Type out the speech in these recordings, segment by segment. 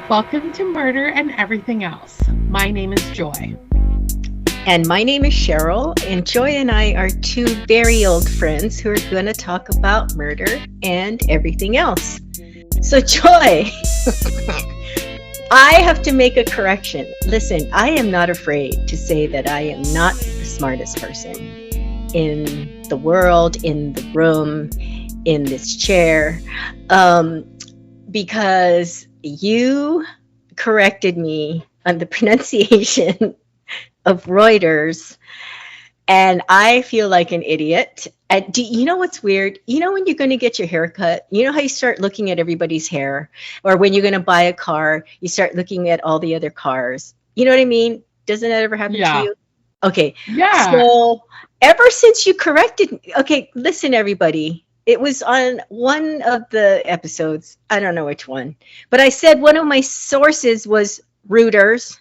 Welcome to Murder and Everything Else. My name is Joy. And my name is Cheryl, and Joy and I are two very old friends who are going to talk about murder and everything else. So, Joy, I have to make a correction. Listen, I am not afraid to say that I am not the smartest person in the world, in the room, in this chair, because you corrected me on the pronunciation of Reuters, and I feel like an idiot. And you know what's weird? You know when you're going to get your hair cut, you know how you start looking at everybody's hair? Or when you're going to buy a car, you start looking at all the other cars. You know what I mean? Doesn't that ever happen to Yeah. you? Okay. Yeah. So ever since you corrected me, okay, listen, everybody. It was on one of the episodes. I don't know which one, but I said one of my sources was Reuters.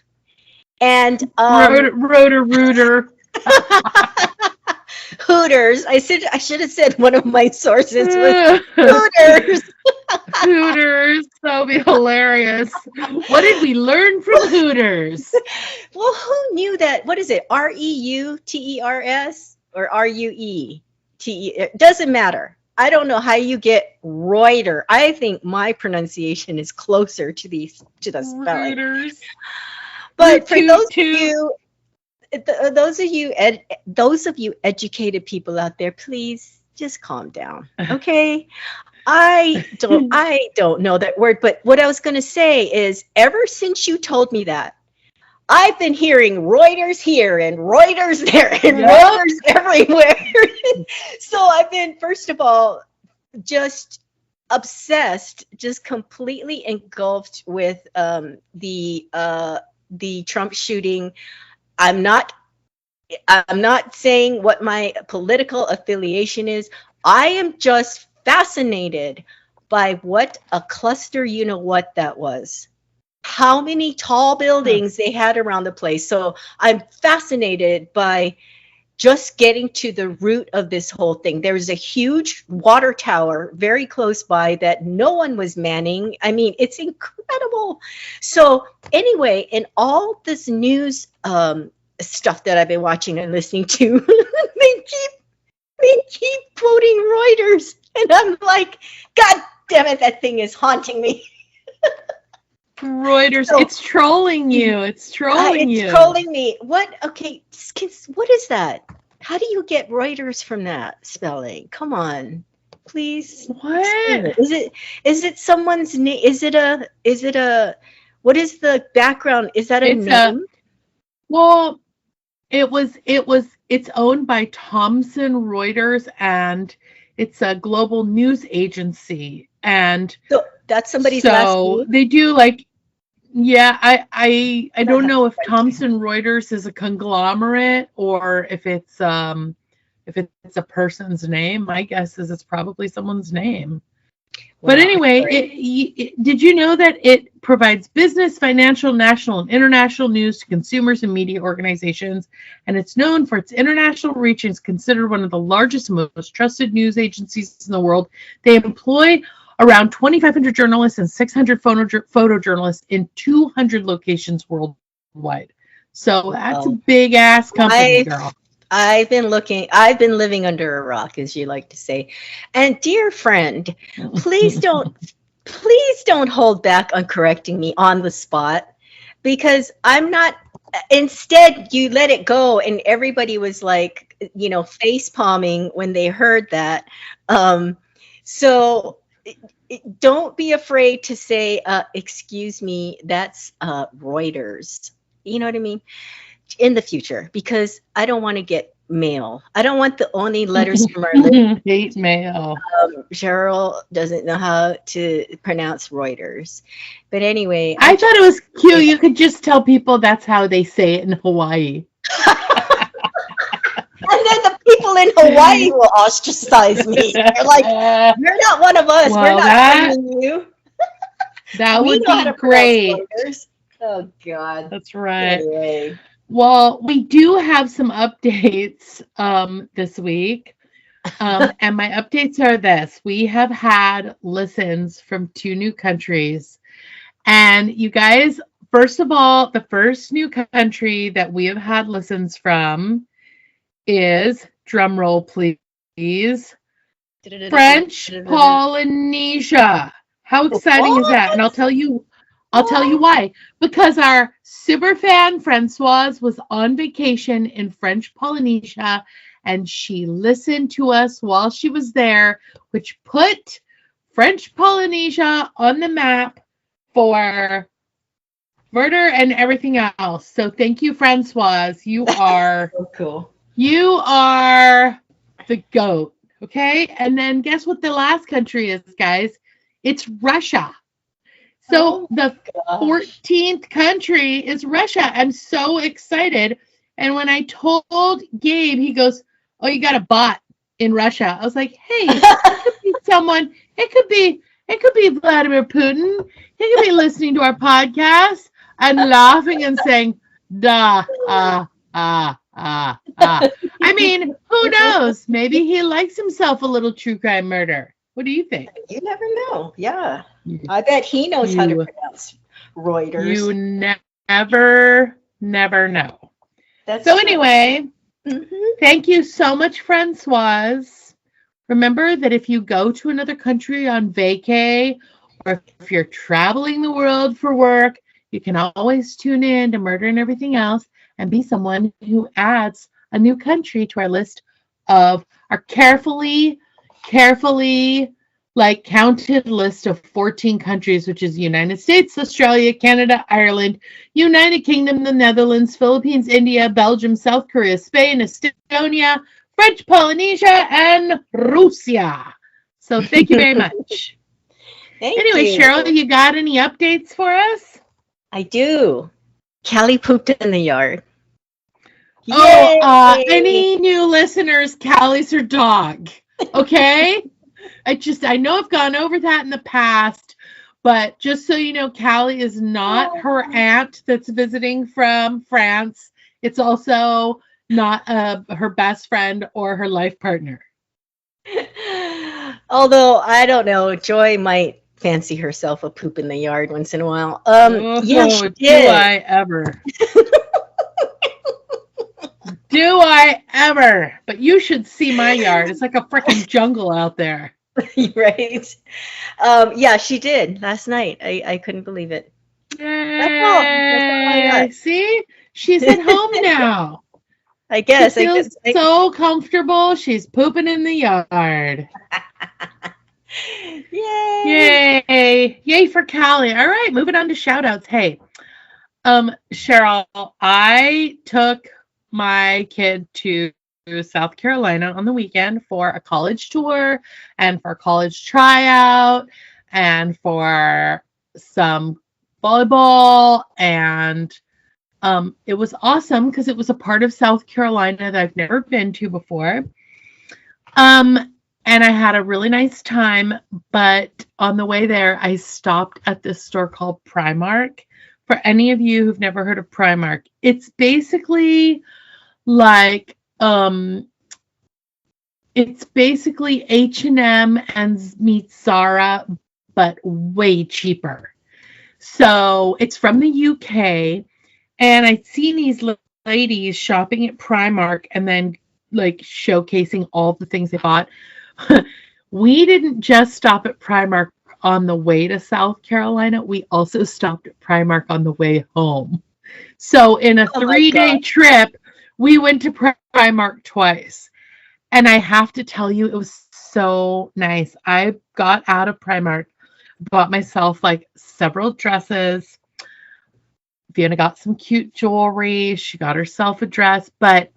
And Rooter. Hooters. I should have said one of my sources was Hooters. Hooters. That would be hilarious. What did we learn from Hooters? Well, who knew that? What is it? Reuters or Ruete? It doesn't matter. I don't know how you get Reuter. I think my pronunciation is closer to the spelling. Hooters. But for those of you educated people out there, please just calm down, okay? I don't know that word, but what I was going to say is, ever since you told me that, I've been hearing Reuters here and Reuters there and Reuters everywhere. So I've been, first of all, just obsessed, just completely engulfed with the Trump shooting. I'm not saying what my political affiliation is. I am just fascinated by what a cluster, you know what that was. How many tall buildings they had around the place. So I'm fascinated by just getting to the root of this whole thing. There's a huge water tower very close by that no one was manning. I mean, it's incredible. So anyway, in all this news stuff that I've been watching and listening to, they keep quoting Reuters, and I'm like, God damn it, that thing is haunting me. Reuters. So, it's trolling you. It's trolling you. It's trolling me. What? Okay. What is that? How do you get Reuters from that spelling? Come on, please. What? Is it someone's name? Is it a? What is the background? Is that a name? Well, it's owned by Thomson Reuters, and it's a global news agency. And so that's somebody's last name? They do like, yeah, I don't know if Thomson Reuters is a conglomerate or if it's a person's name. My guess is it's probably someone's name. Wow, but anyway, did you know that it provides business, financial, national, and international news to consumers and media organizations? And it's known for its international reach and is considered one of the largest and most trusted news agencies in the world. They employ around 2,500 journalists and 600 photojournalists in 200 locations worldwide. So that's a big ass company, girl. I've been living under a rock, as you like to say. And dear friend, please don't hold back on correcting me on the spot, because I'm not. Instead, you let it go, and everybody was like, face palming when they heard that. So don't be afraid to say, excuse me, that's Reuters. You know what I mean? In the future, because I don't want to get mail. I don't want the only letters from our listeners. Hate mail. Cheryl doesn't know how to pronounce Reuters. But anyway. I thought it was cute. You could just tell people that's how they say it in Hawaii. And then the people in Hawaii will ostracize me. They're like, you're not one of us. We're not blaming you. That would be great. Oh, God. That's right. Anyway. Well, we do have some updates this week. And my updates are this. We have had listens from 2 new countries. And you guys, first of all, the first new country that we have had listens from is, drum roll please, French Polynesia. How exciting is that? And I'll tell you why. Because our super fan Francoise was on vacation in French Polynesia and she listened to us while she was there, which put French Polynesia on the map for murder and everything else. So thank you, Francoise. You are So cool. you are the GOAT. Okay. And then guess what the last country is, guys? It's Russia. So the 14th country is Russia. I'm so excited. And when I told Gabe, he goes, "Oh, you got a bot in Russia." I was like, "Hey, it could be someone. It could be Vladimir Putin. He could be listening to our podcast and laughing and saying, da, I mean, who knows? Maybe he likes himself a little true crime murder. What do you think?" You never know. Yeah. I bet he knows how to pronounce Reuters. You never know. That's So true. anyway, Mhm. thank you so much, Francoise. Remember that if you go to another country on vacay, or if you're traveling the world for work, you can always tune in to Murder and Everything Else and be someone who adds a new country to our list of our carefully counted list of 14 countries, which is the United States, Australia, Canada, Ireland, United Kingdom, the Netherlands, Philippines, India, Belgium, South Korea, Spain, Estonia, French Polynesia, and Russia. So thank you very much. Anyway, you. Cheryl, you got any updates for us? I do. Callie pooped in the yard. Oh, any new listeners, Callie's her dog. Okay? I know I've gone over that in the past, but just so you know, Callie is not her aunt that's visiting from France. It's also not her best friend or her life partner. Although, I don't know, Joy might fancy herself a poop in the yard once in a while. Yeah, she did. Do I ever? Do I ever? But you should see my yard. It's like a freaking jungle out there. Right? Yeah, she did last night. I couldn't believe it. That's all I got. See? She's at home now. I guess. She feels so comfortable. She's pooping in the yard. Yay! Yay! Yay for Callie. All right, moving on to shout outs. Hey, Cheryl, I took my kid to South Carolina on the weekend for a college tour and for a college tryout and for some volleyball, and it was awesome because it was a part of South Carolina that I've never been to before. And I had a really nice time, but on the way there, I stopped at this store called Primark. For any of you who've never heard of Primark, it's basically like H&M and meets Zara, but way cheaper. So it's from the UK, and I'd seen these ladies shopping at Primark and then like showcasing all the things they bought. We didn't just stop at Primark on the way to South Carolina. We also stopped at Primark on the way home. So in a 3-day trip, we went to Primark twice. And I have to tell you, it was so nice. I got out of Primark, bought myself like several dresses. Fiona got some cute jewelry. She got herself a dress. But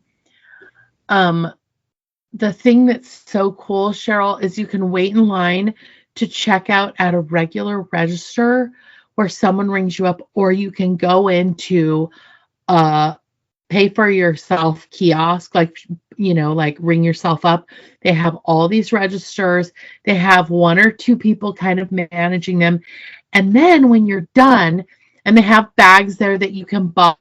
the thing that's so cool, Cheryl, is you can wait in line to check out at a regular register where someone rings you up, or you can go into pay for yourself kiosk, like ring yourself up. They have all these registers. They have 1 or 2 people kind of managing them. And then when you're done, and they have bags there that you can buy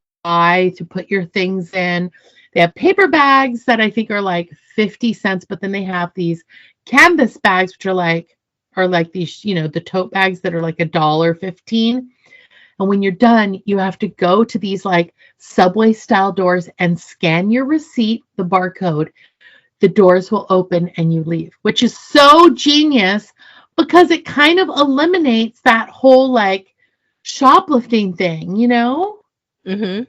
to put your things in. They have paper bags that I think are like 50 cents, but then they have these canvas bags, which are like these, the tote bags that are like $1.15. And when you're done, you have to go to these like subway style doors and scan your receipt, the barcode. The doors will open and you leave, which is so genius because it kind of eliminates that whole like shoplifting thing, you know? Mm-hmm.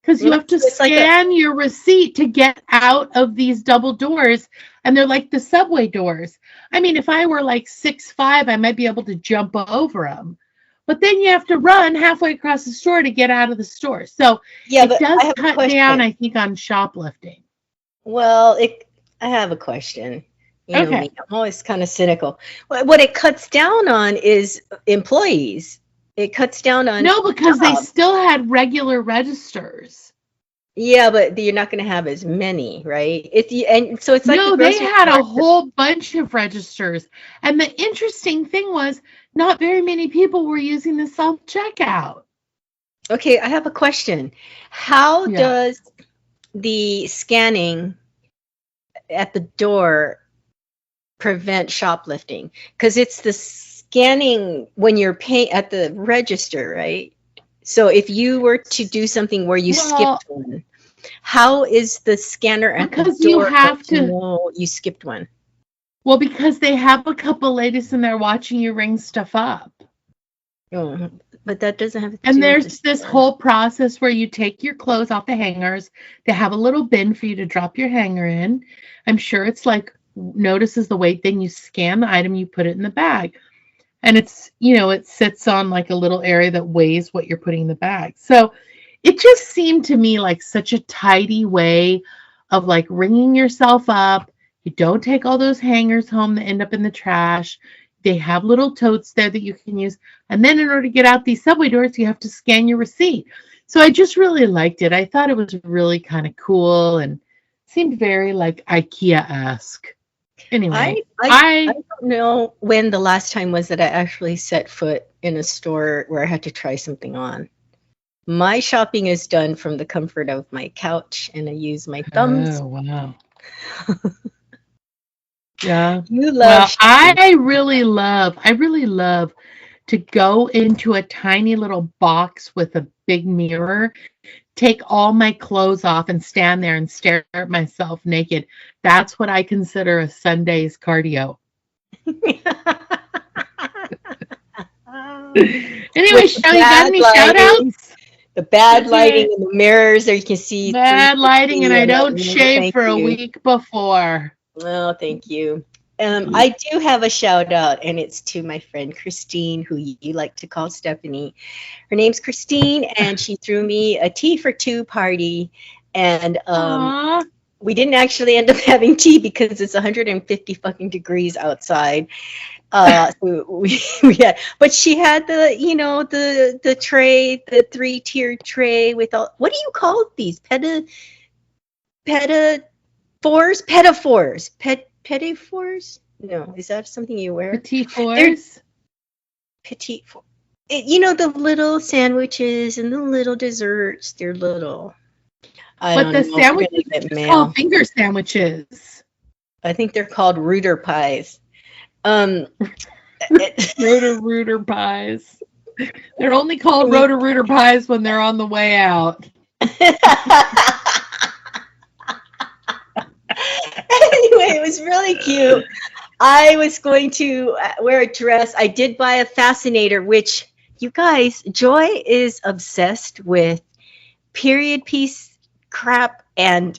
Because you have to scan your receipt to get out of these double doors, and they're like the subway doors. I mean, if I were like 6'5", I might be able to jump over them. But then you have to run halfway across the store to get out of the store. So Yeah, it but does I have a cut question. down, I think, on shoplifting. Well, I have a question. You know Okay. me, I'm always kind of cynical. What it cuts down on is employees. It cuts down on No, because they jobs. still had regular registers. Yeah, but you're not going to have as many, right? And so it's like No, the they grocery had store. a whole bunch of registers. And the interesting thing was not very many people were using the self-checkout. Okay, I have a question. How Yeah. does the scanning at the door prevent shoplifting? Because it's the scanning when you're paying at the register, right? So if you were to do something where you skipped one, how is the scanner at the Because door you have to know you skipped one? Well, because they have a couple ladies in there watching you ring stuff up. Oh, but that doesn't have to And do there's with this whole process where you take your clothes off the hangers. They have a little bin for you to drop your hanger in. I'm sure it's like notices the weight, then you scan the item, you put it in the bag. And it's, you know, it sits on like a little area that weighs what you're putting in the bag. So it just seemed to me like such a tidy way of like ringing yourself up. You don't take all those hangers home that end up in the trash. They have little totes there that you can use. And then in order to get out these subway doors, you have to scan your receipt. So I just really liked it. I thought it was really kind of cool and seemed very like IKEA-esque. Anyway, I don't know when the last time was that I actually set foot in a store where I had to try something on. My shopping is done from the comfort of my couch, and I use my thumbs. Oh, wow. Yeah. You love Well, shopping. I really love to go into a tiny little box with a big mirror, take all my clothes off and stand there and stare at myself naked. That's what I consider a Sunday's cardio. Anyway, Cheryl, you got any shout outs? The bad lighting in the mirrors, or you can see bad lighting, and I don't you. shave Thank for a you. week before. Oh, thank you. I do have a shout out, and it's to my friend Christine, who you like to call Stephanie. Her name's Christine, and she threw me a tea for two party, and we didn't actually end up having tea because it's 150 fucking degrees outside. So we had, but she had the, you know, the tray, the 3-tiered tray with all, what do you call these? Petafores? No, is that something you wear? Petit fours? Petit four. You know, the little sandwiches and the little desserts, they're little. But the sandwiches are called finger sandwiches. I think they're called Rooter pies. Rooter pies. They're only called Rooter pies when they're on the way out. Anyway, it was really cute. I was going to wear a dress. I did buy a fascinator, which, you guys, Joy is obsessed with period piece crap, and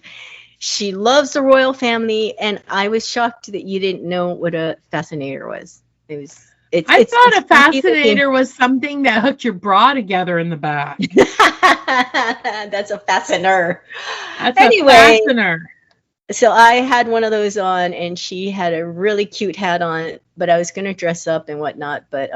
she loves the royal family, and I was shocked that you didn't know what a fascinator was. I thought a fascinator was something that hooked your bra together in the back. That's a fastener. That's a fastener. So I had one of those on, and she had a really cute hat on, but I was going to dress up and whatnot. But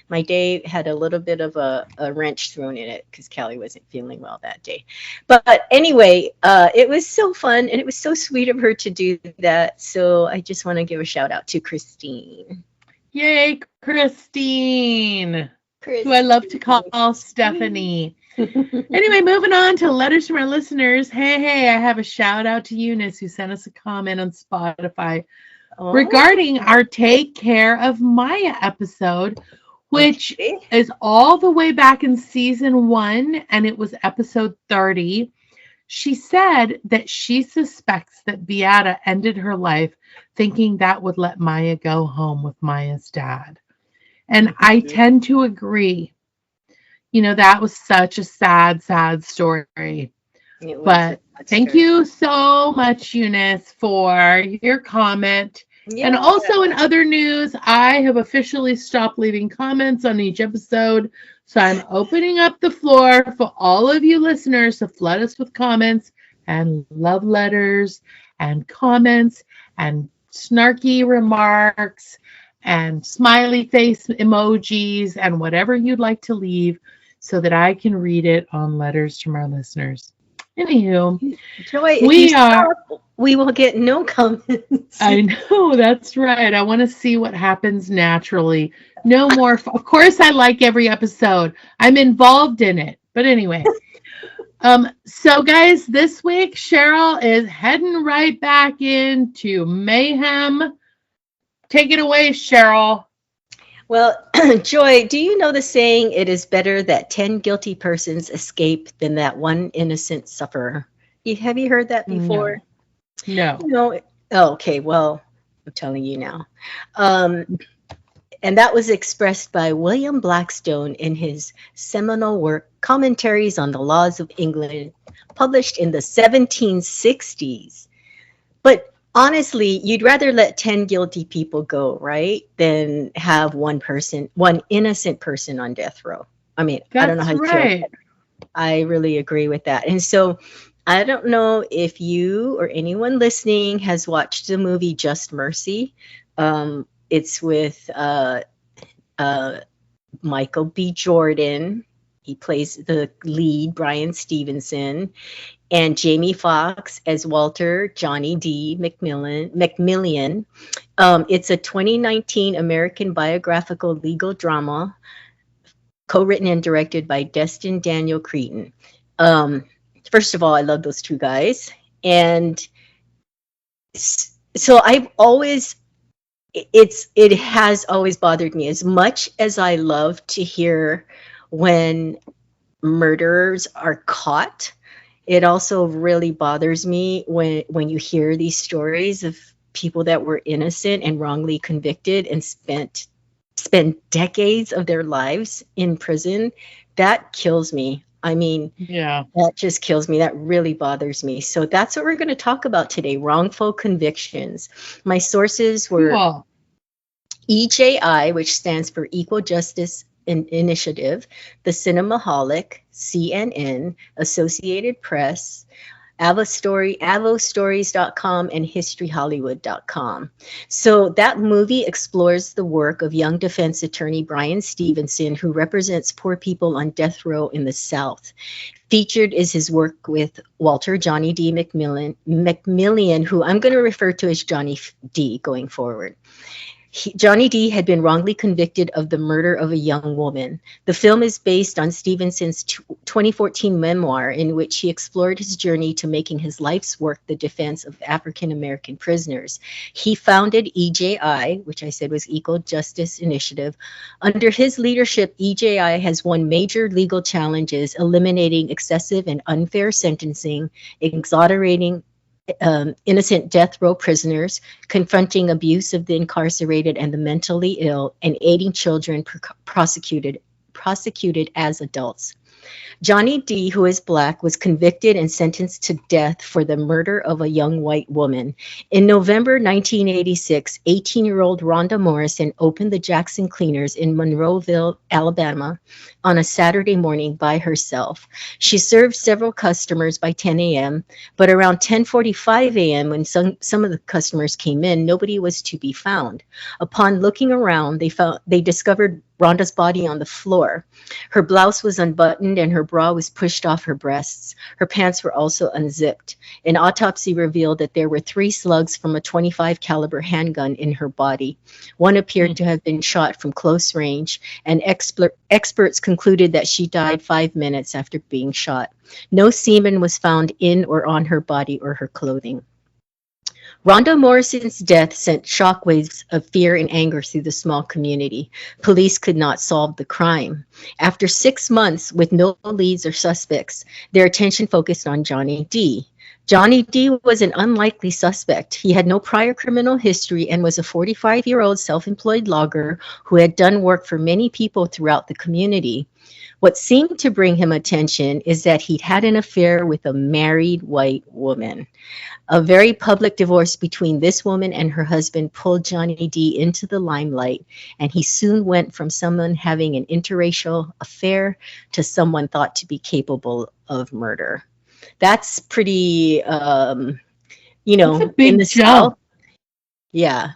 my day had a little bit of a wrench thrown in it because Callie wasn't feeling well that day. But anyway, it was so fun, and it was so sweet of her to do that. So I just want to give a shout out to Christine. Yay, Christine. Who I love to call Stephanie. Anyway, moving on to letters from our listeners. Hey, I have a shout out to Eunice, who sent us a comment on Spotify regarding our Take Care of Maya episode, which Okay. is all the way back in season 1, and it was episode 30. She said that she suspects that Beata ended her life thinking that would let Maya go home with Maya's dad. And I tend to agree. That was such a sad, sad story. It was But a thank story. you so much, Eunice, for your comment. And Yeah. also in other news, I have officially stopped leaving comments on each episode. So I'm opening up the floor for all of you listeners to flood us with comments and love letters and comments and snarky remarks and smiley face emojis and whatever you'd like to leave so that I can read it on Letters from Our Listeners. Anywho, Joy, if you we are. stop, we will get no comments. I know, that's right. I want to see what happens naturally. No more. Of course, I like every episode. I'm involved in it. But anyway, so guys, this week Cheryl is heading right back into mayhem. Take it away, Cheryl. Well, Joy, do you know the saying, it is better that 10 guilty persons escape than that one innocent suffer? Have you heard that before? No. No. Oh, okay, well, I'm telling you now. And that was expressed by William Blackstone in his seminal work, Commentaries on the Laws of England, published in the 1760s. But honestly, you'd rather let 10 guilty people go, right? Than have one innocent person on death row. I mean, I don't know how you feel. I really agree with that. And so I don't know if you or anyone listening has watched the movie Just Mercy. It's with Michael B. Jordan. He plays the lead, Brian Stevenson, and Jamie Foxx as Walter Johnny D. McMillian. It's a 2019 American biographical legal drama, co-written and directed by Destin Daniel Cretton. First of all, I love those two guys. And so it has always bothered me, as much as I love to hear when murderers are caught. It also really bothers me when you hear these stories of people that were innocent and wrongly convicted and spent decades of their lives in prison. That kills me. I mean, yeah, that just kills me. That really bothers me. So that's what we're going to talk about today, wrongful convictions. My sources were cool. EJI, which stands for Equal Justice Initiative, The Cinemaholic, CNN, Associated Press, avostories.com, and historyhollywood.com. So that movie explores the work of young defense attorney Brian Stevenson, who represents poor people on death row in the South. Featured is his work with Walter Johnny D. McMillian, who I'm going to refer to as Johnny D. going forward. Johnny D. had been wrongly convicted of the murder of a young woman. The film is based on Stevenson's 2014 memoir, in which he explored his journey to making his life's work the defense of African American prisoners. He founded EJI, which I said was Equal Justice Initiative. Under his leadership, EJI has won major legal challenges, eliminating excessive and unfair sentencing, exonerating innocent death row prisoners, confronting abuse of the incarcerated and the mentally ill, and aiding children prosecuted as adults. Johnny D., who is Black, was convicted and sentenced to death for the murder of a young white woman. In November 1986, 18-year-old Rhonda Morrison opened the Jackson Cleaners in Monroeville, Alabama, on a Saturday morning by herself. She served several customers by 10 a.m., but around 10:45 a.m., when some of the customers came in, nobody was to be found. Upon looking around, they discovered Rhonda's body on the floor. Her blouse was unbuttoned and her bra was pushed off her breasts. Her pants were also unzipped. An autopsy revealed that there were 3 slugs from a .25 caliber handgun in her body. One appeared to have been shot from close range, and experts concluded that she died 5 minutes after being shot. No semen was found in or on her body or her clothing. Rhonda Morrison's death sent shockwaves of fear and anger through the small community. Police could not solve the crime. After 6 months with no leads or suspects, their attention focused on Johnny D. Johnny D was an unlikely suspect. He had no prior criminal history and was a 45-year-old self-employed logger who had done work for many people throughout the community. What seemed to bring him attention is that he'd had an affair with a married white woman. A very public divorce between this woman and her husband pulled Johnny D into the limelight, and he soon went from someone having an interracial affair to someone thought to be capable of murder. That's pretty, That's a in big the jump. South. Yeah.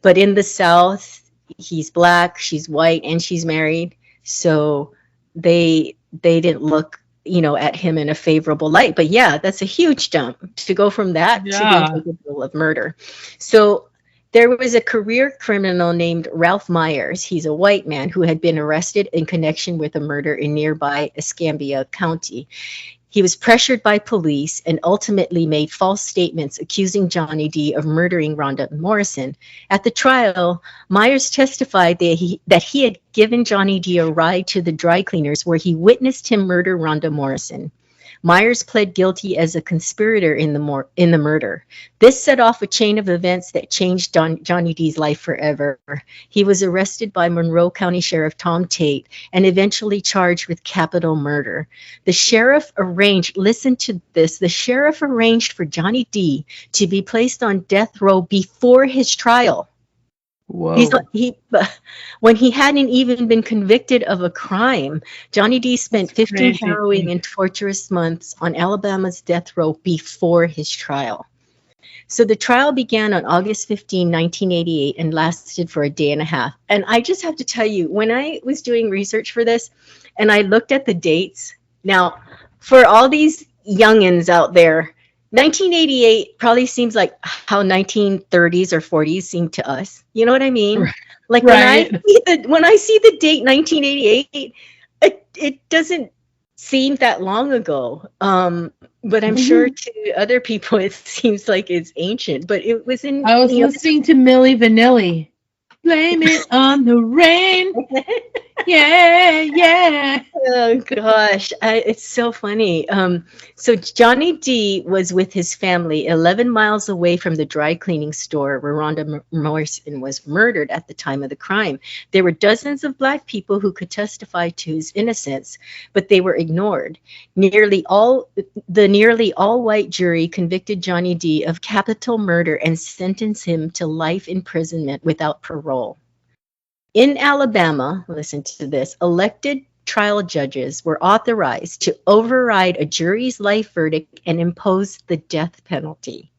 But in the South, he's black, she's white, and she's married. So they didn't look at him in a favorable light. But yeah, that's a huge jump to go from that to Yeah. being capable of murder. So there was a career criminal named Ralph Myers. He's a white man who had been arrested in connection with a murder in nearby Escambia County. He was pressured by police and ultimately made false statements accusing Johnny D of murdering Rhonda Morrison. At the trial, Myers testified that he had given Johnny D a ride to the dry cleaners where he witnessed him murder Rhonda Morrison. Myers pled guilty as a conspirator in the murder. This set off a chain of events that changed Johnny D's life forever. He was arrested by Monroe County Sheriff Tom Tate and eventually charged with capital murder. The sheriff arranged for Johnny D to be placed on death row before his trial. Whoa. When he hadn't even been convicted of a crime, Johnny D spent 15 harrowing and torturous months on Alabama's death row before his trial. So the trial began on August 15, 1988 and lasted for a day and a half. And I just have to tell you, when I was doing research for this and I looked at the dates, now for all these youngins out there, 1988 probably seems like how 1930s or 40s seem to us. You know what I mean? Right. Like Right. when I see the date 1988, it doesn't seem that long ago. But I'm sure to other people it seems like it's ancient. But it was in. I was listening to Milli Vanilli. Blame it on the rain. Yeah, yeah. Oh gosh, it's so funny. So Johnny D was with his family 11 miles away from the dry cleaning store where Rhonda Morrison was murdered at the time of the crime. There were dozens of black people who could testify to his innocence, but they were ignored. Nearly all white jury convicted Johnny D of capital murder and sentenced him to life imprisonment without parole. In Alabama, listen to this, elected trial judges were authorized to override a jury's life verdict and impose the death penalty.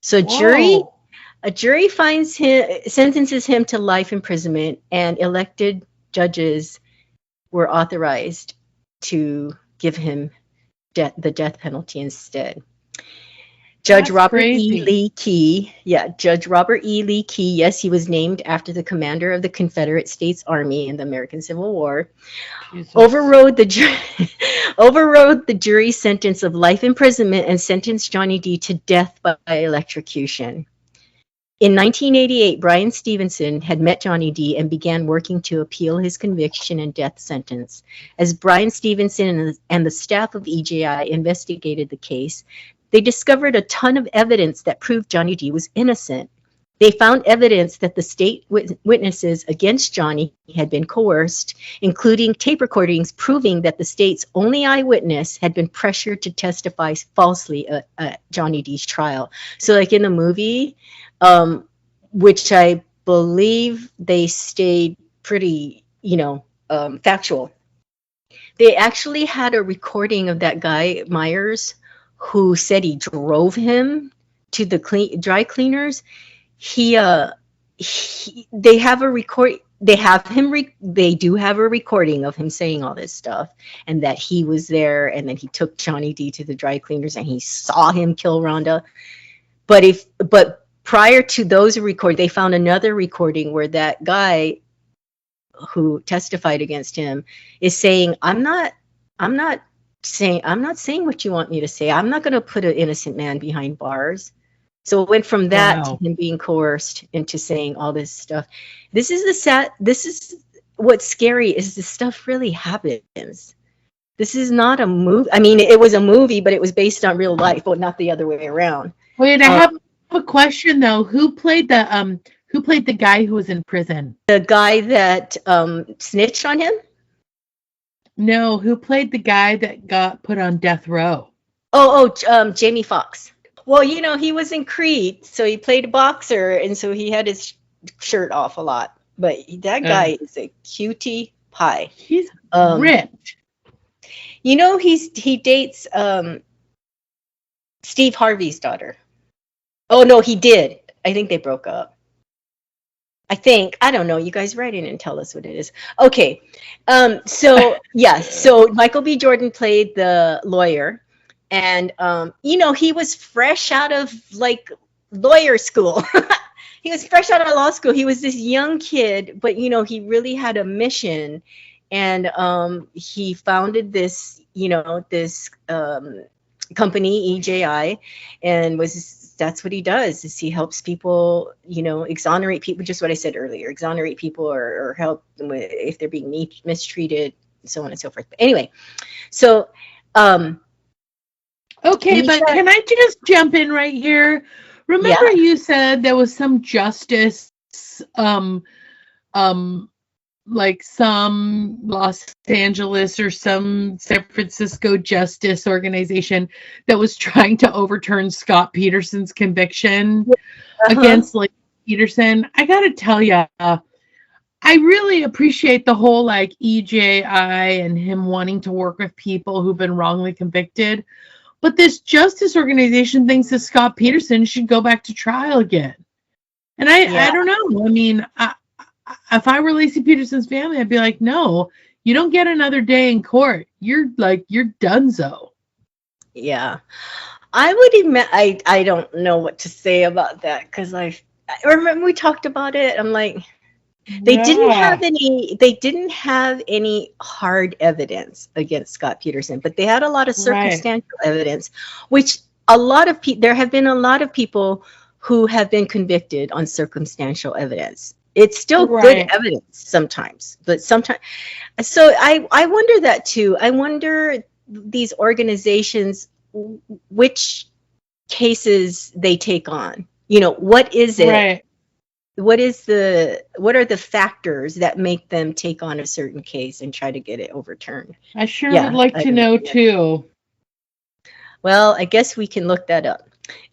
So a jury sentences him to life imprisonment, and elected judges were authorized to give him the death penalty instead. Judge Robert E. Lee Key, yes, he was named after the commander of the Confederate States Army in the American Civil War, overrode the jury's sentence of life imprisonment and sentenced Johnny D to death by electrocution. In 1988, Brian Stevenson had met Johnny D and began working to appeal his conviction and death sentence. As Brian Stevenson and the staff of EJI investigated the case, they discovered a ton of evidence that proved Johnny D was innocent. They found evidence that the state witnesses against Johnny had been coerced, including tape recordings proving that the state's only eyewitness had been pressured to testify falsely at Johnny D's trial. So like in the movie, which I believe they stayed pretty, factual. They actually had a recording of that guy, Myers, who said he drove him to the dry cleaners. They have a record. They do have a recording of him saying all this stuff, and that he was there, and then he took Johnny D to the dry cleaners, and he saw him kill Rhonda. But prior to those recordings, they found another recording where that guy who testified against him is saying, I'm not saying what you want me to say. I'm not going to put an innocent man behind bars. So it went from that to Wow. him being coerced into saying all this stuff. This is the sad. This is what's scary is this stuff really happens. This is not a movie. I mean, it was a movie, but it was based on real life, but not the other way around. Wait, I Um, have a question though. Who played the guy who was in prison? the guy that snitched on him. No, who played the guy that got put on death row? Jamie Foxx. Well, he was in Creed, so he played a boxer, and so he had his shirt off a lot. But that guy is a cutie pie. He's Um, ripped. he dates Steve Harvey's daughter. Oh no, he did. I think they broke up. I don't know. You guys write in and tell us what it is. Okay. So yeah, so Michael B. Jordan played the lawyer, and he was fresh out of like lawyer school. He was fresh out of law school. He was this young kid, but he really had a mission, and he founded this company, EJI, and that's what he does, is he helps people, exonerate people, just what I said earlier, exonerate people or help them if they're being mistreated, so on and so forth. But anyway, so Okay, but can I just jump in right here? Remember you said there was some justice, like some Los Angeles or some San Francisco justice organization that was trying to overturn Scott Peterson's conviction against like Peterson. I gotta tell you, I really appreciate the whole like EJI and him wanting to work with people who've been wrongly convicted. But this justice organization thinks that Scott Peterson should go back to trial again. And I don't know. I mean, if I were Lacey Peterson's family, I'd be like, no, you don't get another day in court. You're donezo. Yeah. I would admit, I don't know what to say about that, because I remember we talked about it. I'm like, they didn't have any hard evidence against Scott Peterson, but they had a lot of circumstantial evidence, which there have been a lot of people who have been convicted on circumstantial evidence. It's still good evidence sometimes, but sometimes. So I wonder that too. I wonder these organizations, which cases they take on. What is it? Right. What are the factors that make them take on a certain case and try to get it overturned? I sure would like to know too. Well, I guess we can look that up.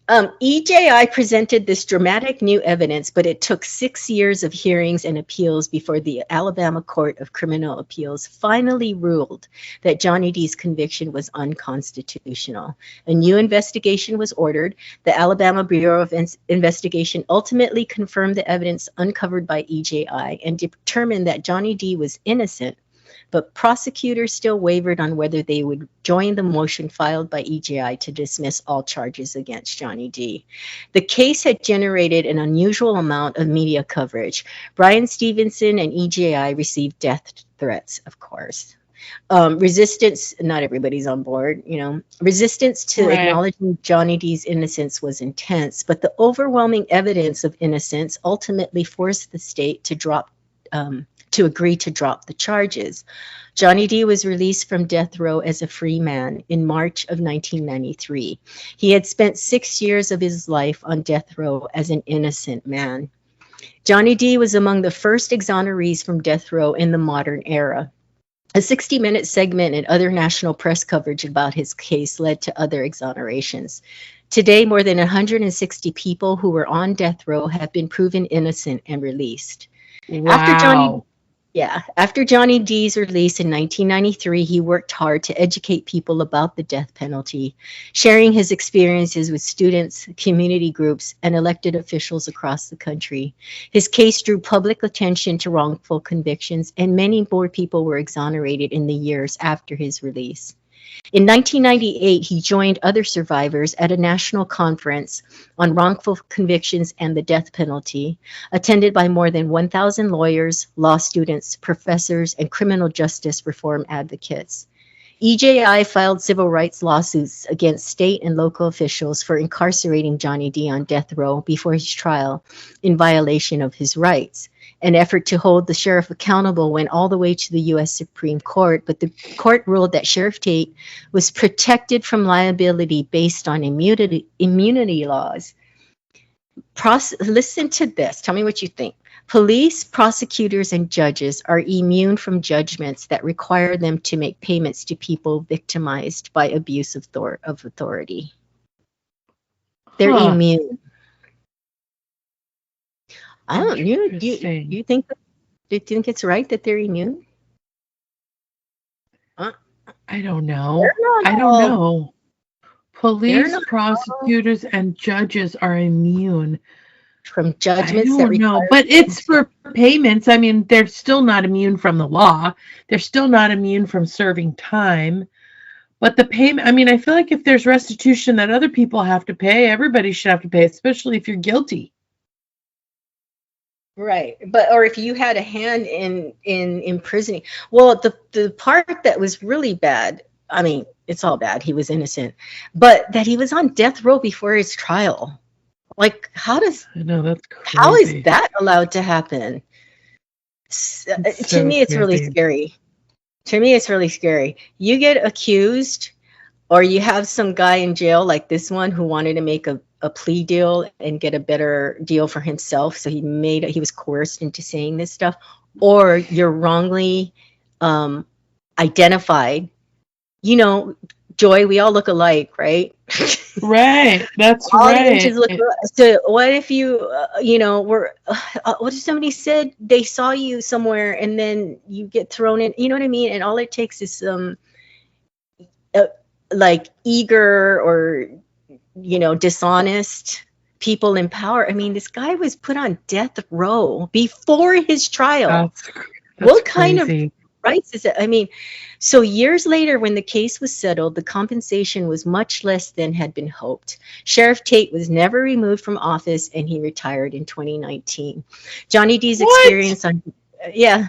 EJI presented this dramatic new evidence, but it took 6 years of hearings and appeals before the Alabama Court of Criminal Appeals finally ruled that Johnny D's conviction was unconstitutional. A new investigation was ordered. The Alabama Bureau of Investigation ultimately confirmed the evidence uncovered by EJI and determined that Johnny D was innocent, but prosecutors still wavered on whether they would join the motion filed by EJI to dismiss all charges against Johnny D. The case had generated an unusual amount of media coverage. Brian Stevenson and EJI received death threats, of course. Resistance, not everybody's on board, resistance to acknowledging Johnny D's innocence was intense, but the overwhelming evidence of innocence ultimately forced the state to agree to drop the charges. Johnny D was released from death row as a free man in March of 1993. He had spent 6 years of his life on death row as an innocent man. Johnny D was among the first exonerees from death row in the modern era. A 60-minute segment and other national press coverage about his case led to other exonerations. Today, more than 160 people who were on death row have been proven innocent and released. Wow. After Johnny D's release in 1993, he worked hard to educate people about the death penalty, sharing his experiences with students, community groups, and elected officials across the country. His case drew public attention to wrongful convictions, and many more people were exonerated in the years after his release. In 1998, he joined other survivors at a national conference on wrongful convictions and the death penalty, attended by more than 1,000 lawyers, law students, professors, and criminal justice reform advocates. EJI filed civil rights lawsuits against state and local officials for incarcerating Johnny D on death row before his trial in violation of his rights. An effort to hold the sheriff accountable went all the way to the U.S. Supreme Court, but the court ruled that Sheriff Tate was protected from liability based on immunity laws. Listen to this. Tell me what you think. Police, prosecutors, and judges are immune from judgments that require them to make payments to people victimized by abuse of authority. They're immune. I don't. You think? Do you think it's right that they're immune? I don't know. I don't know. Police, prosecutors, and judges are immune from judgments. I don't know, but it's for payments. I mean, they're still not immune from the law. They're still not immune from serving time. But the payment, I mean, I feel like if there's restitution that other people have to pay, everybody should have to pay, especially if you're guilty. Right. But or if you had a hand in imprisoning. Well, the part that was really bad, I mean, it's all bad. He was innocent. But that he was on death row before his trial. Like, how is that allowed to happen? To me, it's really scary. To me, it's really scary. You get accused, or you have some guy in jail like this one who wanted to make a plea deal and get a better deal for himself. So he was coerced into saying this stuff, or you're wrongly identified. You know, Joy, we all look alike, right? Right. That's all right. The inches look alike. So what if you, were, what if somebody said they saw you somewhere and then you get thrown in, you know what I mean? And all it takes is some like eager or, dishonest people in power. I mean, this guy was put on death row before his trial. That's what kind of rights is it? I mean, so years later, when the case was settled, the compensation was much less than had been hoped. Sheriff Tate was never removed from office, and he retired in 2019. Johnny D's experience on, See,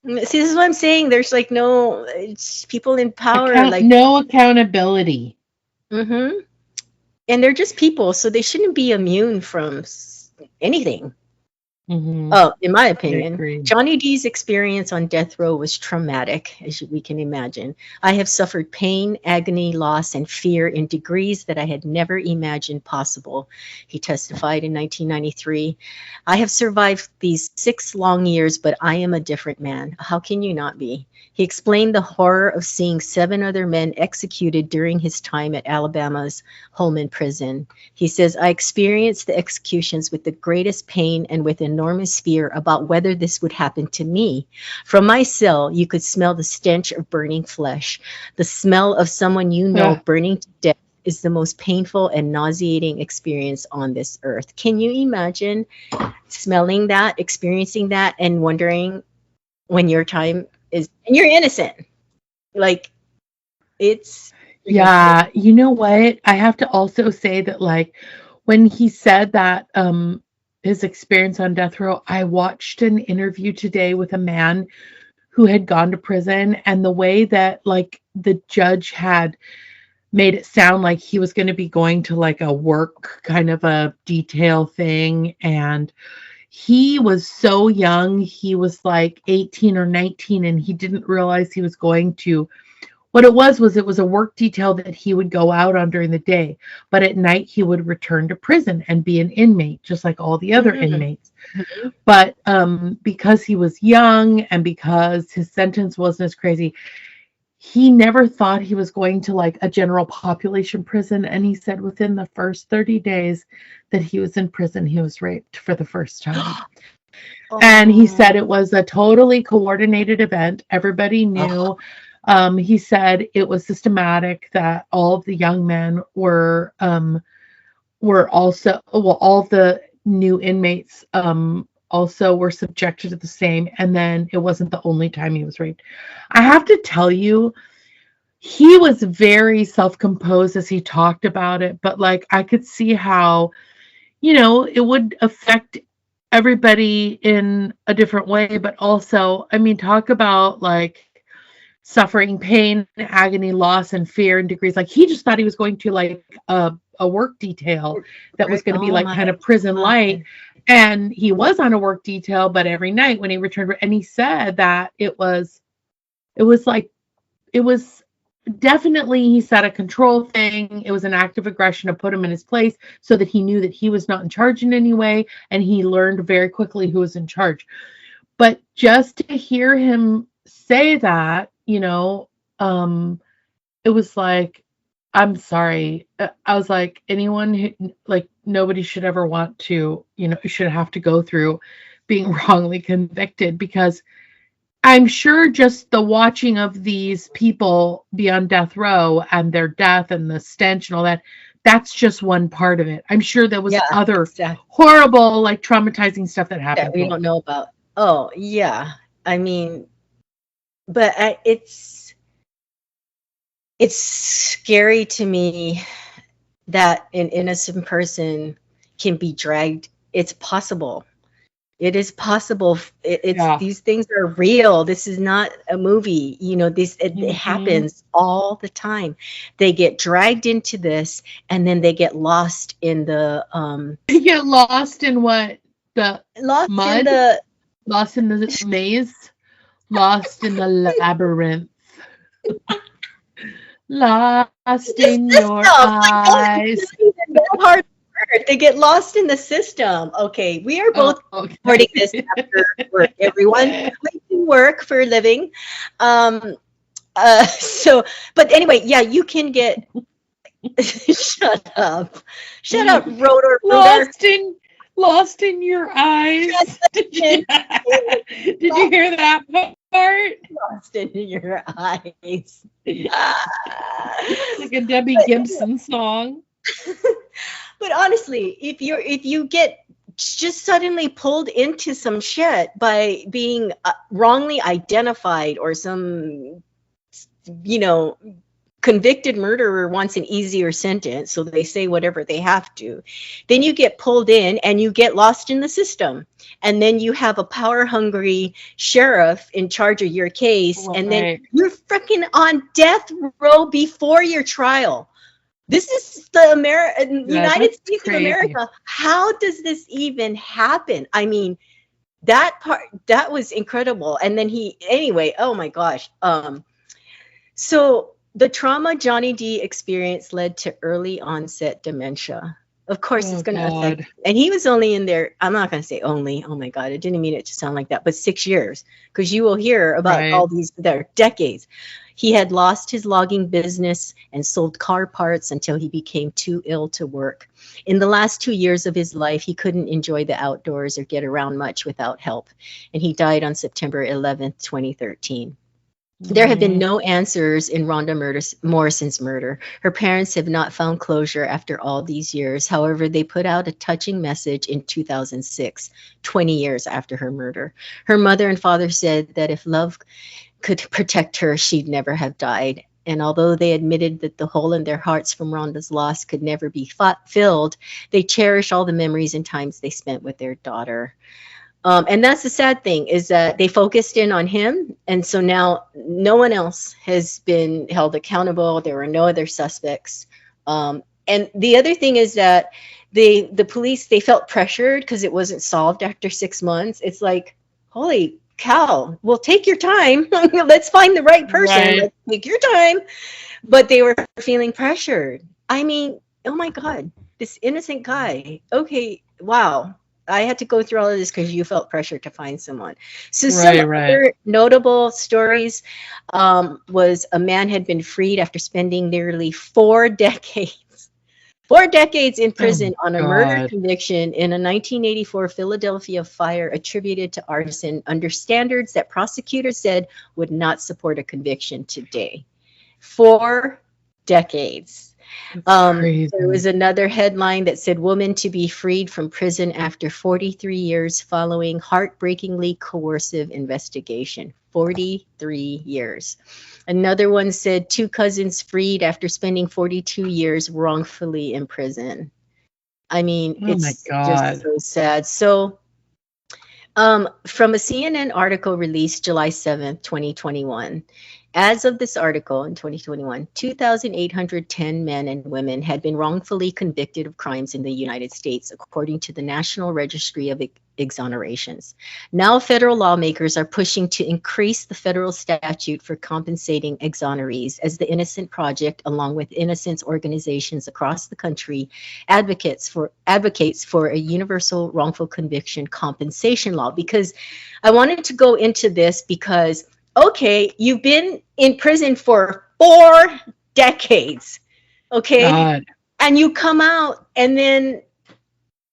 this is what I'm saying. There's like it's people in power, like no accountability. Mm-hmm. And they're just people, so they shouldn't be immune from anything. Mm-hmm. Oh, in my opinion, Johnny D's experience on death row was traumatic, as we can imagine. I have suffered pain, agony, loss, and fear in degrees that I had never imagined possible. He testified in 1993. I have survived these 6 long years, but I am a different man. How can you not be? He explained the horror of seeing 7 other men executed during his time at Alabama's Holman Prison. He says, I experienced the executions with the greatest pain and with enormous fear about whether this would happen to me. From my cell, you could smell the stench of burning flesh. The smell of someone burning to death is the most painful and nauseating experience on this earth. Can you imagine smelling that, experiencing that, and wondering when your time is, and you're innocent? Like, it's yeah. You know what? I have to also say that, like, when he said that his experience on death row, I watched an interview today with a man who had gone to prison, and the way that, like, the judge had made it sound like he was going to be going to like a work kind of a detail thing, and he was so young. He was like 18 or 19, and he didn't realize he was going to, what it was it was a work detail that he would go out on during the day, but at night he would return to prison and be an inmate just like all the other inmates. Mm-hmm. But because he was young and because his sentence wasn't as crazy, he never thought he was going to like a general population prison. And he said within the first 30 days that he was in prison, he was raped for the first time. And he said it was a totally coordinated event. Everybody knew. He said it was systematic, that all of the young men were also, all the new inmates also were subjected to the same. And then it wasn't the only time he was raped. I have to tell you, he was very self-composed as he talked about it, but like I could see how, it would affect everybody in a different way. But also, I mean, talk about like suffering pain, agony, loss, and fear in degrees. Like he just thought he was going to like a work detail that was going to be Oh like my kind of prison light. God. And he was on a work detail, but every night when he returned, and he said that it was definitely, he said, a control thing. It was an act of aggression to put him in his place so that he knew that he was not in charge in any way. And he learned very quickly who was in charge. But just to hear him say that, it was like, I'm sorry. I was like, anyone who, like, nobody should ever want to, should have to go through being wrongly convicted, because I'm sure just the watching of these people be on death row and their death and the stench and all that, that's just one part of it. I'm sure there was Yeah, other exactly. horrible, like traumatizing stuff that That happened we to don't them. know about. Oh, yeah. I mean, but it's scary to me that an innocent person can be dragged. It's possible. It is possible. It's Yeah. these things are real. This is not a movie. It Mhm. happens all the time. They get dragged into this, and then they get lost in the You get lost in what? The lost in mud? the Lost in the maze? Lost in the labyrinth? Lost the in your system. My God, eyes? it's not even that hard word. They get lost in the system. Okay, we are Oh, both recording okay. this after work. Everyone, we do work for a living. Um, so, but anyway, yeah, you can get. Shut up, shut up, rotor rooter. Lost in your eyes. Did you hear that part? Lost in your eyes. Like a Debbie Gibson song. But honestly, if you get just suddenly pulled into some shit by being wrongly identified, or some, you know, convicted murderer wants an easier sentence, so they say whatever they have to, then you get pulled in and you get lost in the system. And then you have a power hungry sheriff in charge of your case, and then Right. you're freaking on death row before your trial. This is the Yeah, United that's States of crazy. America. How does this even happen? I mean, that part, that was incredible. And then anyway, oh my gosh. So the trauma Johnny D experienced led to early onset dementia. Of course, it's Oh going to affect, God. and he was only in there, I'm not going to say only, oh my God, I didn't mean it to sound like that, but 6 years, because you will hear about Right. all these, there decades. He had lost his logging business and sold car parts until he became too ill to work. In the last 2 years of his life, he couldn't enjoy the outdoors or get around much without help, and he died on September 11th, 2013. There have been Mm. no answers in Morrison's murder. Her parents have not found closure after all these years. However, they put out a touching message in 2006, 20 years after her murder. Her mother and father said that if love could protect her, she'd never have died. And although they admitted that the hole in their hearts from Rhonda's loss could never be filled, they cherish all the memories and times they spent with their daughter. And that's the sad thing, is that they focused in on him. And so now no one else has been held accountable. There were no other suspects. And the other thing is that the police, they felt pressured because it wasn't solved after 6 months. It's like, holy cow, well, take your time. Let's find the right person. Right. Let's take your time. But they were feeling pressured. I mean, oh my God, this innocent guy. Okay, wow. I had to go through all of this because you felt pressure to find someone. So some Right. other notable stories was a man had been freed after spending nearly 4 decades. 4 decades in Oh prison my on a murder God. conviction in a 1984 Philadelphia fire attributed to arson under standards that prosecutors said would not support a conviction today. 4 decades. That's There was crazy. another headline that said, "Woman to be freed from prison after 43 years following heartbreakingly coercive investigation." 43 years. Another one said, "Two cousins freed after spending 42 years wrongfully in prison." I mean, Oh my it's just God. so sad. So From a CNN article released July 7th, 2021, as of this article in 2021, 2,810 men and women had been wrongfully convicted of crimes in the United States, according to the National Registry of Exonerations. Now, federal lawmakers are pushing to increase the federal statute for compensating exonerees, as the Innocent Project, along with innocence organizations across the country, advocates for a universal wrongful conviction compensation law. Because I wanted to go into this because, okay, you've been in prison for 4 decades, okay? God. And you come out, and then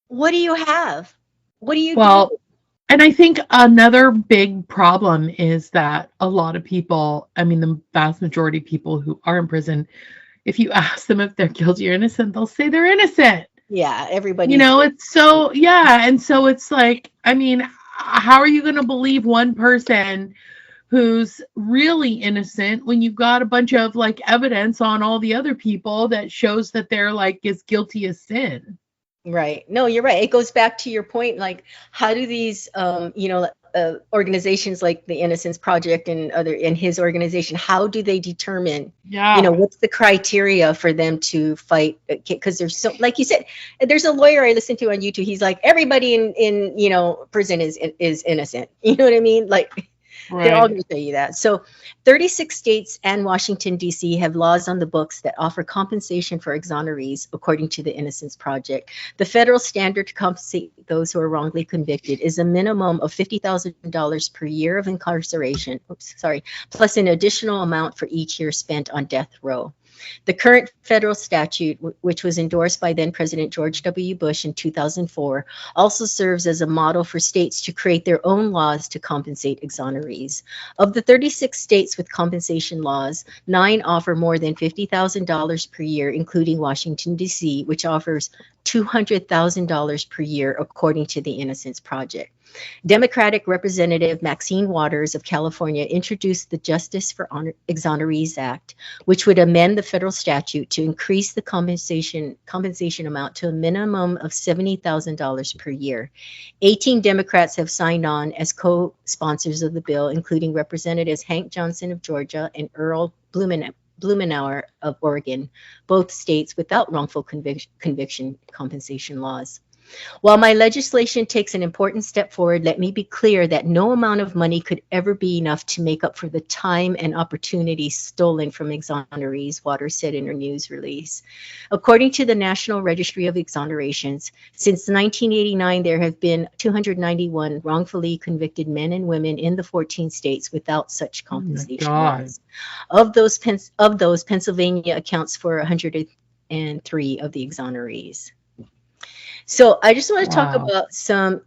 what do you have? What do you Well, do? and I think another big problem is that a lot of people, I mean, the vast majority of people who are in prison, if you ask them if they're guilty or innocent, they'll say they're innocent. Yeah, everybody. You know, it's so, yeah. And so it's like, I mean, how are you going to believe one person who's really innocent when you've got a bunch of like evidence on all the other people that shows that they're like as guilty as sin? Right. No, you're right. It goes back to your point. Like, how do these, organizations like the Innocence Project and other in his organization, how do they determine, Yeah. what's the criteria for them to fight? Because there's so, like you said, there's a lawyer I listened to on YouTube. He's like, everybody in prison is innocent. You know what I mean? Like, they're all Right. going to tell you that. So 36 states and Washington, D.C. have laws on the books that offer compensation for exonerees, according to the Innocence Project. The federal standard to compensate those who are wrongly convicted is a minimum of $50,000 per year of incarceration, plus an additional amount for each year spent on death row. The current federal statute, which was endorsed by then President George W. Bush in 2004, also serves as a model for states to create their own laws to compensate exonerees. Of the 36 states with compensation laws, 9 offer more than $50,000 per year, including Washington, D.C., which offers $200,000 per year, according to the Innocence Project. Democratic Representative Maxine Waters of California introduced the Justice for Exonerees Act, which would amend the federal statute to increase the compensation amount to a minimum of $70,000 per year. 18 Democrats have signed on as co-sponsors of the bill, including Representatives Hank Johnson of Georgia and Earl Blumenauer of Oregon, both states without wrongful conviction compensation laws. While my legislation takes an important step forward, let me be clear that no amount of money could ever be enough to make up for the time and opportunity stolen from exonerees, Waters said in her news release. According to the National Registry of Exonerations, since 1989, there have been 291 wrongfully convicted men and women in the 14 states without such compensation laws. Of those, Pennsylvania accounts for 103 of the exonerees. So I just want to talk about some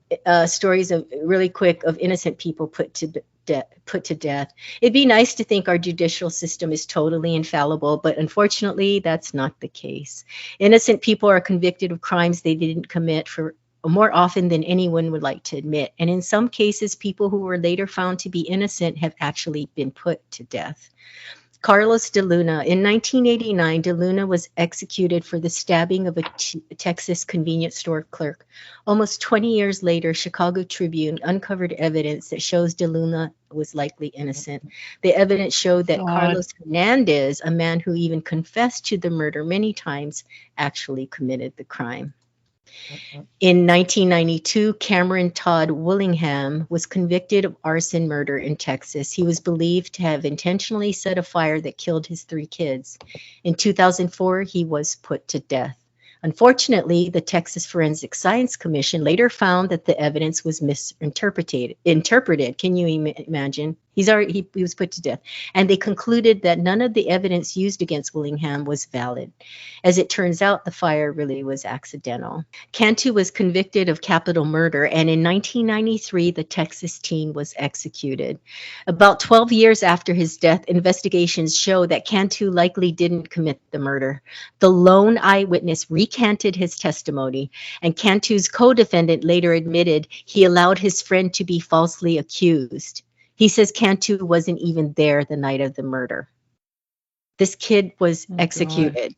stories of really quick of innocent people put to death. It'd be nice to think our judicial system is totally infallible, but unfortunately, that's not the case. Innocent people are convicted of crimes they didn't commit for more often than anyone would like to admit. And in some cases, people who were later found to be innocent have actually been put to death. Carlos de Luna. In 1989, de Luna was executed for the stabbing of a Texas convenience store clerk. Almost 20 years later, Chicago Tribune uncovered evidence that shows de Luna was likely innocent. The evidence showed that Carlos Hernandez, a man who even confessed to the murder many times, actually committed the crime. In 1992, Cameron Todd Willingham was convicted of arson murder in Texas. He was believed to have intentionally set a fire that killed his 3 kids. In 2004, he was put to death. Unfortunately, the Texas Forensic Science Commission later found that the evidence was misinterpreted. Can you imagine? He was put to death. And they concluded that none of the evidence used against Willingham was valid. As it turns out, the fire really was accidental. Cantu was convicted of capital murder, and in 1993, the Texas teen was executed. About 12 years after his death, investigations show that Cantu likely didn't commit the murder. The lone eyewitness recanted his testimony, and Cantu's co-defendant later admitted he allowed his friend to be falsely accused. He says Cantu wasn't even there the night of the murder. This kid was executed.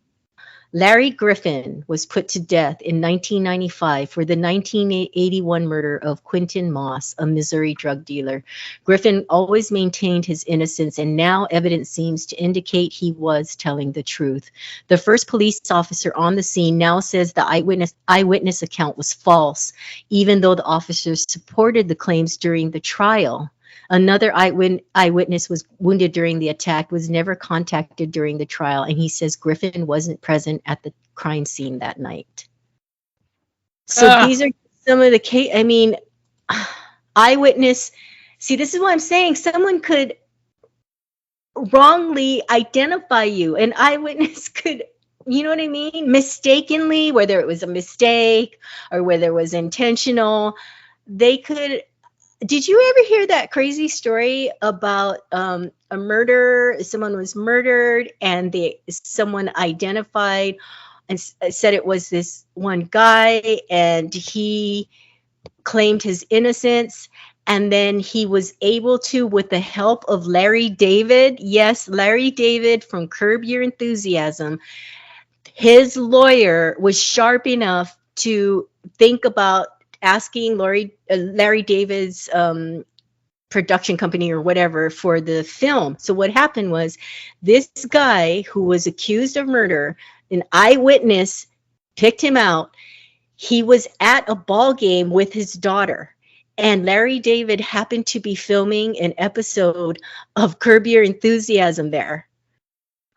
Larry Griffin was put to death in 1995 for the 1981 murder of Quinton Moss, a Missouri drug dealer. Griffin always maintained his innocence, and now evidence seems to indicate he was telling the truth. The first police officer on the scene now says the eyewitness account was false, even though the officers supported the claims during the trial. Another eyewitness was wounded during the attack, was never contacted during the trial, and he says Griffin wasn't present at the crime scene that night. So these are some of the case. I mean, eyewitness. See, this is what I'm saying. Someone could wrongly identify you. An eyewitness could, you know what I mean? Mistakenly, whether it was a mistake or whether it was intentional, they could. Did you ever hear that crazy story about a murder? Someone was murdered, and someone identified and said it was this one guy, and he claimed his innocence, and then he was able to, with the help of Larry David, yes, Larry David from Curb Your Enthusiasm, his lawyer was sharp enough to think about asking Larry David's production company or whatever for the film. So what happened was, this guy who was accused of murder, an eyewitness picked him out. He was at a ball game with his daughter, and Larry David happened to be filming an episode of Curb Your Enthusiasm there.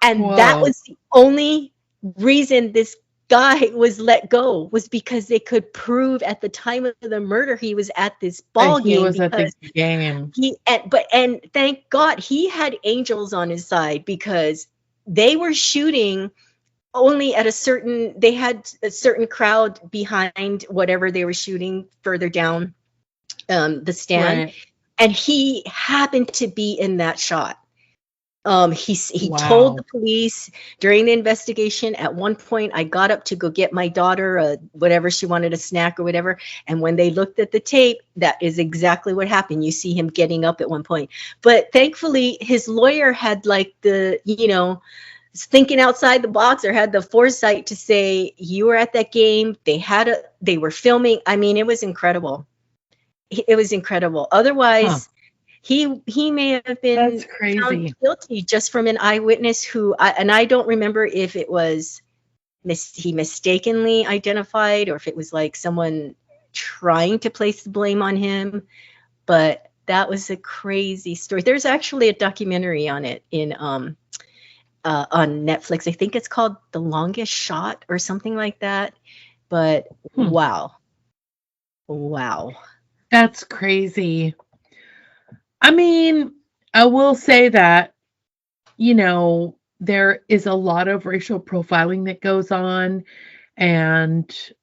And that was the only reason this guy was let go, was because they could prove at the time of the murder he was at this ball game. He was at the game. And thank God he had angels on his side, because they were shooting only at they had a certain crowd behind whatever they were shooting further down the stand, right. And he happened to be in that shot. He told the police during the investigation, at one point, I got up to go get my daughter whatever she wanted, a snack or whatever. And when they looked at the tape, that is exactly what happened. You see him getting up at one point. But thankfully, his lawyer had thinking outside the box, or had the foresight to say, you were at that game. They were filming. I mean, it was incredible. It was incredible. Otherwise, he may have been found guilty just from an eyewitness and I don't remember if it was he mistakenly identified, or if it was like someone trying to place the blame on him. But that was a crazy story. There's actually a documentary on it on Netflix. I think it's called The Longest Shot or something like that. But wow. That's crazy. I mean, I will say that, there is a lot of racial profiling that goes on, and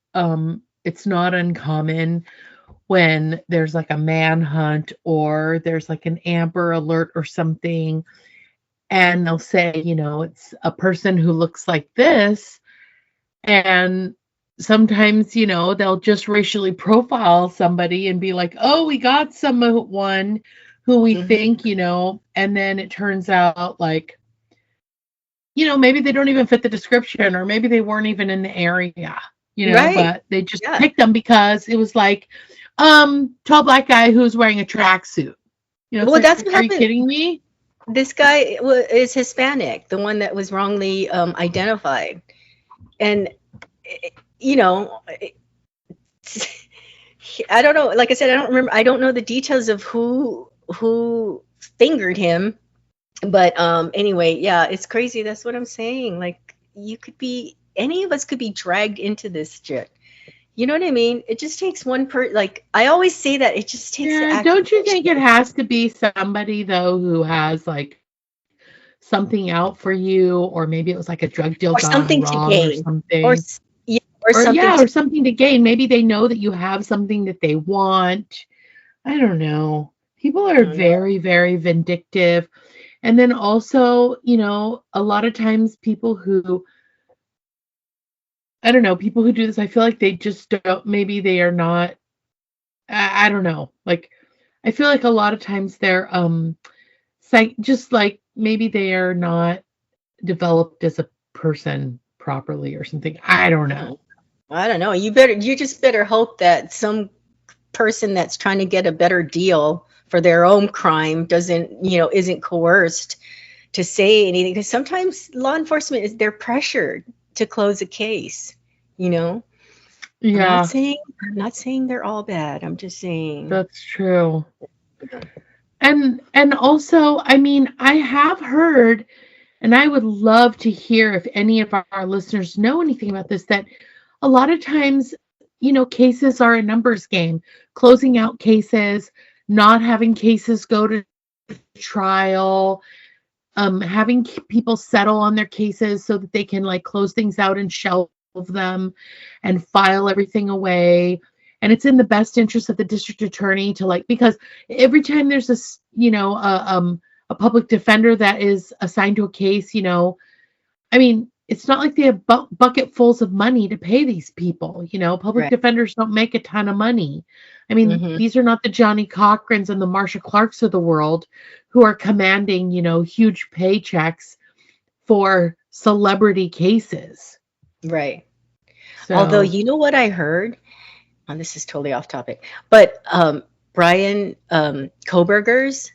it's not uncommon when there's like a manhunt or there's like an Amber Alert or something, and they'll say, it's a person who looks like this, and sometimes, they'll just racially profile somebody and be like, oh, we got someone who we think, and then it turns out like, maybe they don't even fit the description, or maybe they weren't even in the area, right. But they just picked them because it was like, tall black guy who's wearing a tracksuit. Well, that's what happened. Are you kidding me? This guy is Hispanic, the one that was wrongly identified. And, I don't know. Like I said, I don't remember. I don't know the details of who fingered him, but anyway, yeah, it's crazy. That's what I'm saying. Like, any of us could be dragged into this shit. You know what I mean? It just takes one like, I always say that it just takes. Yeah, don't you think it has to be somebody though who has like something out for you, or maybe it was like a drug deal or something to gain, or something to gain. Maybe they know that you have something that they want. I don't know. People are very, very vindictive. And then also, a lot of times people who do this, I feel like they just don't, maybe they are not, I don't know. Like, I feel like a lot of times they're, just like maybe they are not developed as a person properly or something. I don't know. I don't know. You just better hope that some person that's trying to get a better deal for their own crime isn't coerced to say anything, because sometimes law enforcement they're pressured to close a case, Yeah. I'm not saying they're all bad. I'm just saying That's true. And also, I mean, I have heard, and I would love to hear if any of our listeners know anything about this, that a lot of times, cases are a numbers game, closing out cases, not having cases go to trial, having people settle on their cases so that they can like close things out and shelve them and file everything away. And it's in the best interest of the district attorney to like, because every time there's a public defender that is assigned to a case, I mean, it's not like they have bucketfuls of money to pay these people. Public Right. defenders don't make a ton of money. I mean, these are not the Johnny Cochrans and the Marsha Clarks of the world who are commanding, huge paychecks for celebrity cases. Right. So, Although, you know what I heard? And this is totally off topic, but Brian Koberger's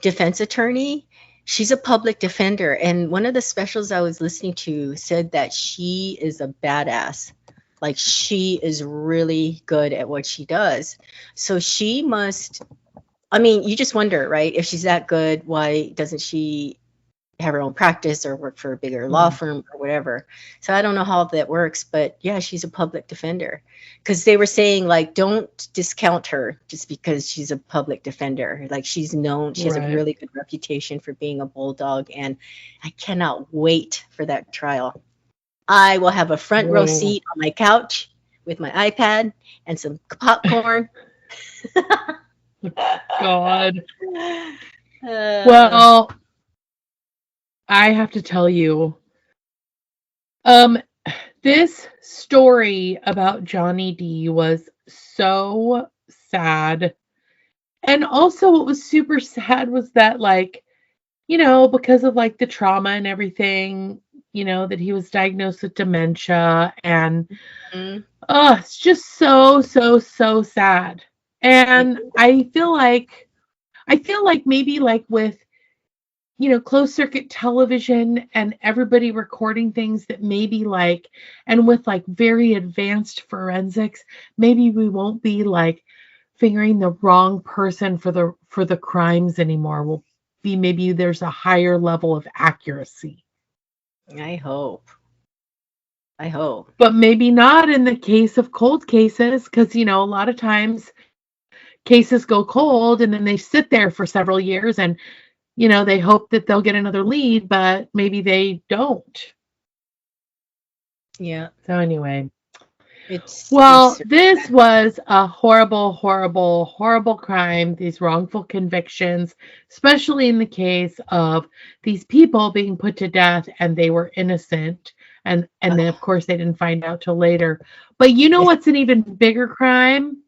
defense attorney, she's a public defender, and one of the specials I was listening to said that she is a badass. Like, she is really good at what she does. So she must, I mean, you just wonder, right? If she's that good, why doesn't she have her own practice or work for a bigger law firm or whatever? So I don't know how that works, but yeah, she's a public defender. Because they were saying, like, don't discount her just because she's a public defender. Like, she's known, she has a really good reputation for being a bulldog, and I cannot wait for that trial. I will have a front row seat on my couch with my iPad and some popcorn. God. Well, I have to tell you, this story about Johnny D was so sad. And also what was super sad was that, like, because of like the trauma and everything, that he was diagnosed with dementia, and it's just so sad. And I feel like maybe like with closed circuit television and everybody recording things, that maybe like, and with like very advanced forensics, maybe we won't be like fingering the wrong person for the crimes anymore. We'll be, maybe there's a higher level of accuracy. I hope. But maybe not in the case of cold cases, because a lot of times cases go cold and then they sit there for several years, and they hope that they'll get another lead, but maybe they don't. Yeah. So anyway, this was a horrible crime, these wrongful convictions, especially in the case of these people being put to death and they were innocent. And then, of course, they didn't find out till later. But you know what's an even bigger crime?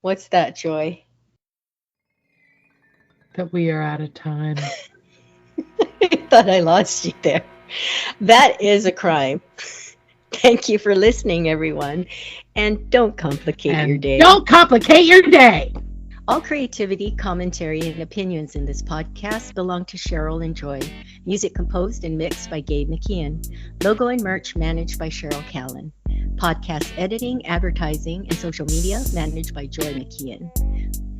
What's that, Joy? That we are out of time. I thought I lost you there. That is a crime. Thank you for listening, everyone. And don't complicate your day. Don't complicate your day. All creativity, commentary, and opinions in this podcast belong to Cheryl and Joy. Music composed and mixed by Gabe McKeon. Logo and merch managed by Cheryl Callan. Podcast editing, advertising, and social media managed by Joy McKeon.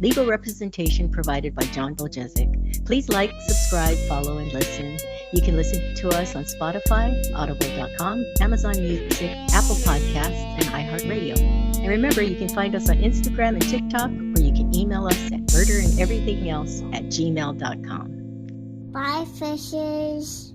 Legal representation provided by John Boljezic. Please like, subscribe, follow, and listen. You can listen to us on Spotify, Audible.com, Amazon Music, Apple Podcasts, and iHeartRadio. And remember, you can find us on Instagram and TikTok, or you can email us at murderandeverythingelse@gmail.com. Bye, fishes.